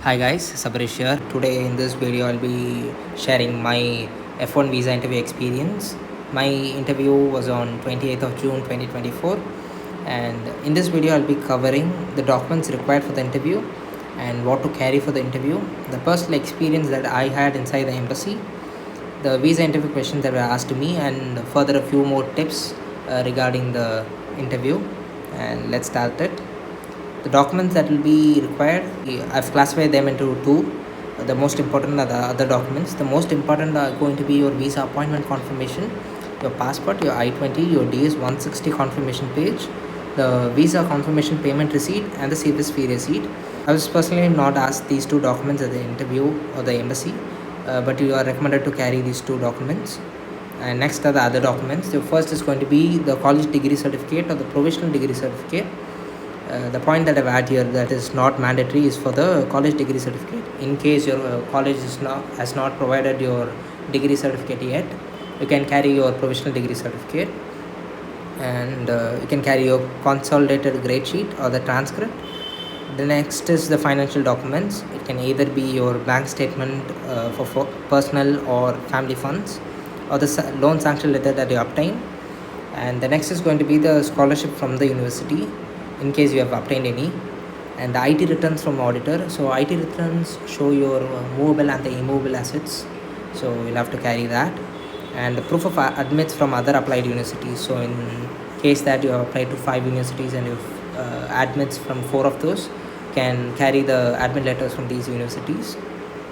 Hi guys, Sabarish here. Today in this video I'll be sharing my F-1 visa interview experience. My interview was on 28th of June 2024, and in this video I'll be covering the documents required for the interview and what to carry for the interview, the personal experience that I had inside the embassy, the visa interview questions that were asked to me, and further a few more tips regarding the interview. And let's start it. The documents that will be required, I've classified them into two. The most important are the other documents. The most important are going to be your visa appointment confirmation, your passport, your I-20, your DS 160 confirmation page, the visa confirmation payment receipt, and the service fee receipt. I was personally not asked these two documents at the interview or the embassy, but you are recommended to carry these two documents. And next are the other documents. The first is going to be the college degree certificate or the provisional degree certificate. The point that I've had here that is not mandatory is for the college degree certificate. In case your college has not provided your degree certificate yet, you can carry your provisional degree certificate, and you can carry your consolidated grade sheet or the transcript. The next is the financial documents. It can either be your bank statement for personal or family funds, or the loan sanction letter that you obtain. And the next is going to be the scholarship from the university in case you have obtained any, and the IT returns from auditor. So IT returns show your movable and the immobile assets, so you'll have to carry that, and the proof of admits from other applied universities. So in case that you have applied to 5 universities and you've admits from 4 of those, can carry the admit letters from these universities,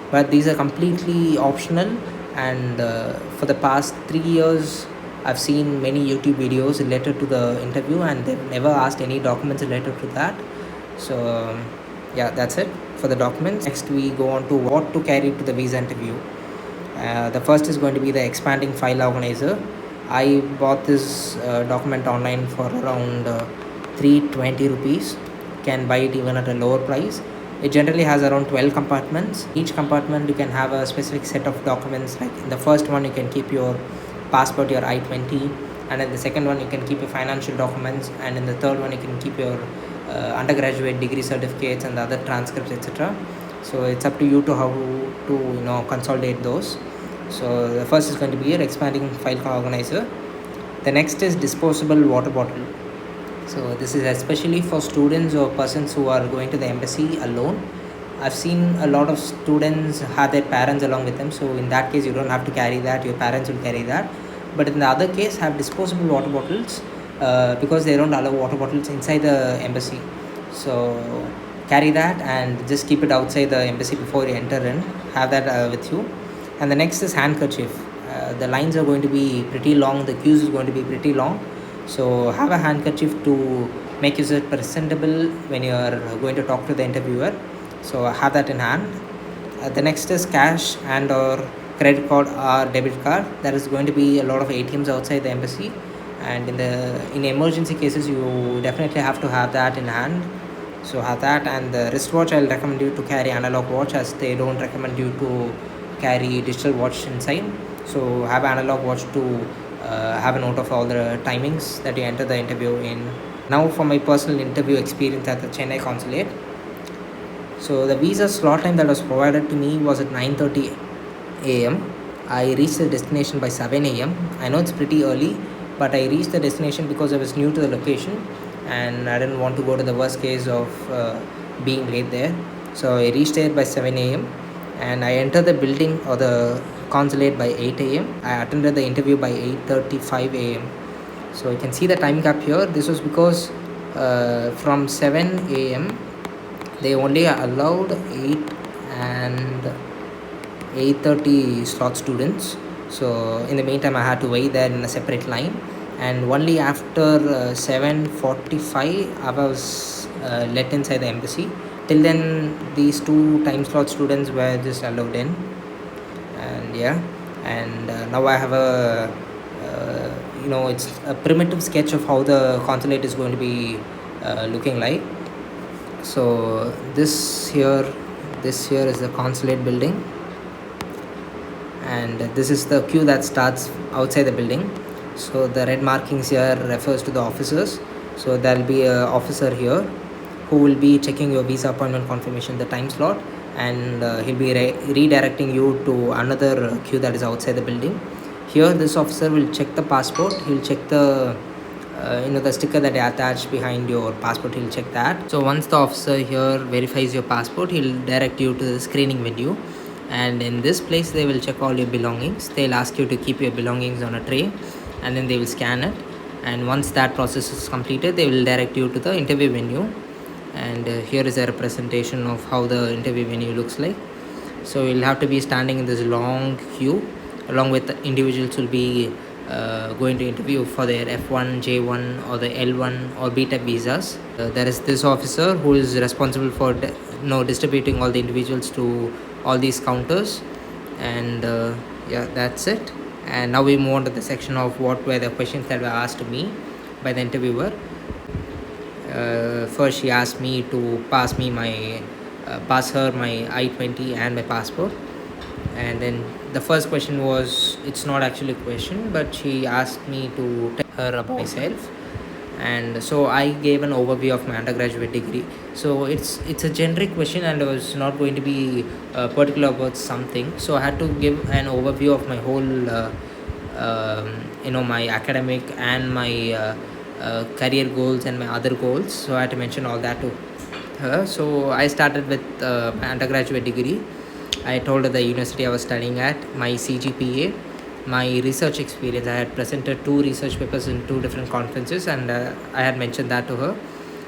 but these are completely optional. And for the past 3 years I've seen many YouTube videos related to the interview, and they've never asked any documents related to that. So yeah, that's it for the documents. Next we go on to what to carry to the visa interview. The first is going to be the expanding file organizer. I bought this document online for around 320 rupees. Can buy it even at a lower price. It generally has around 12 compartments. Each compartment you can have a specific set of documents. Like in the first one you can keep your passport, your I-20, and in the second one you can keep your financial documents, and in the third one you can keep your undergraduate degree certificates and the other transcripts, etc. So it's up to you to how to consolidate those. So the first is going to be your expanding file organizer. The next is disposable water bottle. So this is especially for students or persons who are going to the embassy alone. I've seen a lot of students have their parents along with them, so in that case you don't have to carry that, your parents will carry that. But in the other case, have disposable water bottles, because they don't allow water bottles inside the embassy. So carry that and just keep it outside the embassy before you enter in. Have that with you. And the next is handkerchief. The lines are going to be pretty long, the queues is going to be pretty long, so have a handkerchief to make yourself presentable when you are going to talk to the interviewer. So have that in hand. The next is cash and or credit card or debit card. There is going to be a lot of ATMs outside the embassy, and in emergency cases you definitely have to have that in hand. So have that. And the wristwatch, I'll recommend you to carry analog watch, as they don't recommend you to carry digital watch inside. So have analog watch to have a note of all the timings that you enter the interview in. Now for my personal interview experience at the Chennai Consulate. So the visa slot time that was provided to me was at 9:30 a.m. I reached the destination by 7 a.m. I know it's pretty early, but I reached the destination because I was new to the location and I didn't want to go to the worst case of being late there. So I reached there by 7 a.m. and I entered the building or the consulate by 8 a.m. I attended the interview by 8:35 a.m. So you can see the time gap here. This was because from 7 a.m. they only allowed 8 and 8:30 slot students. So in the meantime I had to wait there in a separate line, and only after 7:45 I was let inside the embassy. Till then these two time slot students were just allowed in. And yeah, and now I have a it's a primitive sketch of how the consulate is going to be looking like. So this here is the consulate building, and this is the queue that starts outside the building. So the red markings here refers to the officers. So there will be a officer here who will be checking your visa appointment confirmation, the time slot, and he'll be redirecting you to another queue that is outside the building. Here this officer will check the passport. He'll check the the sticker that is attached behind your passport. He'll check that. So once the officer here verifies your passport, he'll direct you to the screening venue, and in this place they will check all your belongings. They'll ask you to keep your belongings on a tray, and then they will scan it, and once that process is completed, they will direct you to the interview venue. And here is a representation of how the interview venue looks like. So you'll have to be standing in this long queue along with the individuals who will be going to interview for their F-1, J-1 or the L-1 or B-type visas. There is this officer who is responsible for distributing all the individuals to all these counters. And yeah, that's it. And now we move on to the section of what were the questions that were asked to me by the interviewer. First she asked me to pass her my I-20 and my passport. And then the first question was, it's not actually a question, but she asked me to tell her about myself. And so I gave an overview of my undergraduate degree. So it's a generic question, and I was not going to be particular about something. So I had to give an overview of my whole my academic and my career goals and my other goals. So I had to mention all that to her. So I started with my undergraduate degree. I told her the university I was studying at, my CGPA, my research experience. I had presented 2 research papers in 2 different conferences, and I had mentioned that to her.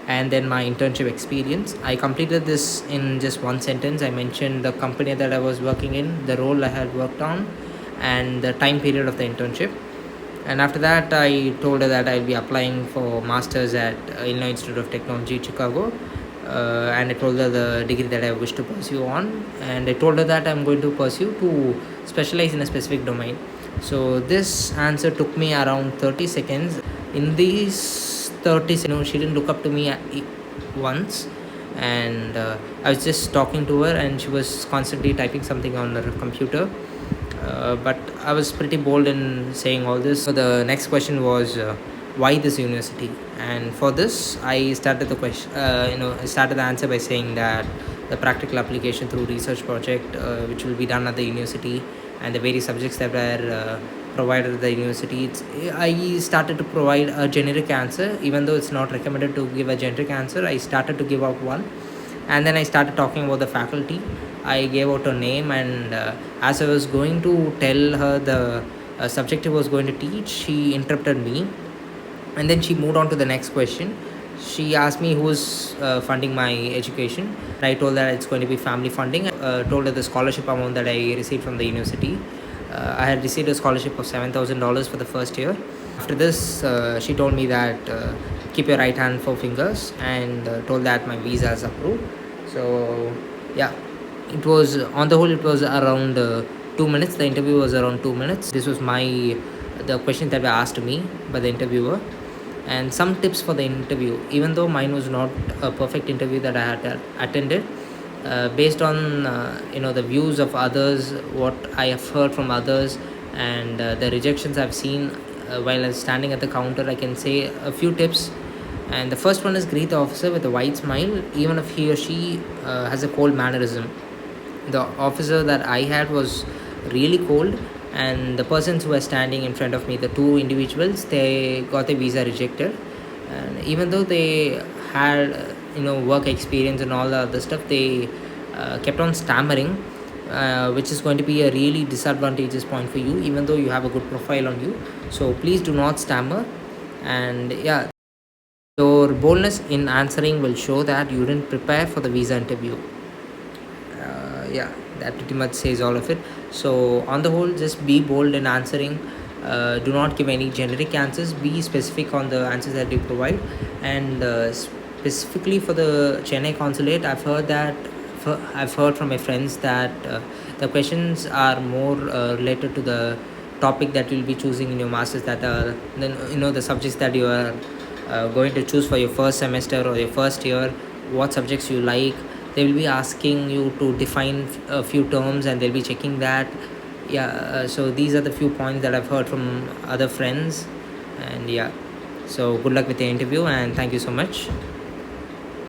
And then my internship experience. I completed this in just one sentence. I mentioned the company that I was working in, the role I had worked on, and the time period of the internship. And after that, I told her that I'll be applying for masters at Illinois Institute of Technology, Chicago. And I told her the degree that I wish to pursue on, and I told her that I'm going to pursue to specialize in a specific domain. So this answer took me around 30 seconds. In these 30 seconds, she didn't look up to me once, and I was just talking to her, and she was constantly typing something on her computer. But I was pretty bold in saying all this. So the next question was, why this university? And for this, I started the question. I started the answer by saying that the practical application through research project, which will be done at the university, and the various subjects that were provided at the university. I started to provide a generic answer, even though it's not recommended to give a generic answer. I started to give out one, and then I started talking about the faculty. I gave out a name, and as I was going to tell her the subject I was going to teach, she interrupted me, and then she moved on to the next question. She asked me who's funding my education. I told her it's going to be family funding. Told her the scholarship amount that I received from the university. I had received a scholarship of $7,000 for the first year. After this, she told me that keep your right hand 4 fingers, and told that my visa is approved. So yeah, it was, on the whole, it was around 2 minutes. The interview was around 2 minutes. This was the questions that were asked to me by the interviewer, and some tips for the interview. Even though mine was not a perfect interview that I had attended, based on the views of others, what I have heard from others, and the rejections I've seen while I was standing at the counter, I can say a few tips. And the first one is, greet the officer with a wide smile, even if he or she has a cold mannerism. The officer that I had was really cold, and the persons who were standing in front of me, the 2 individuals, they got their visa rejected. And even though they had work experience and all the other stuff, they kept on stammering, which is going to be a really disadvantageous point for you, even though you have a good profile on you. So please do not stammer. And yeah, your boldness in answering will show that you didn't prepare for the visa interview. Yeah, that pretty much says all of it. So on the whole, just be bold in answering. Do not give any generic answers. Be specific on the answers that you provide. And specifically for the Chennai Consulate, I've heard from my friends that the questions are more related to the topic that you'll be choosing in your masters, that are the subjects that you are going to choose for your first semester or your first year, what subjects you like. They will be asking you to define a few terms, and they'll be checking that. Yeah, so these are the few points that I've heard from other friends. And yeah, so good luck with the interview, and thank you so much.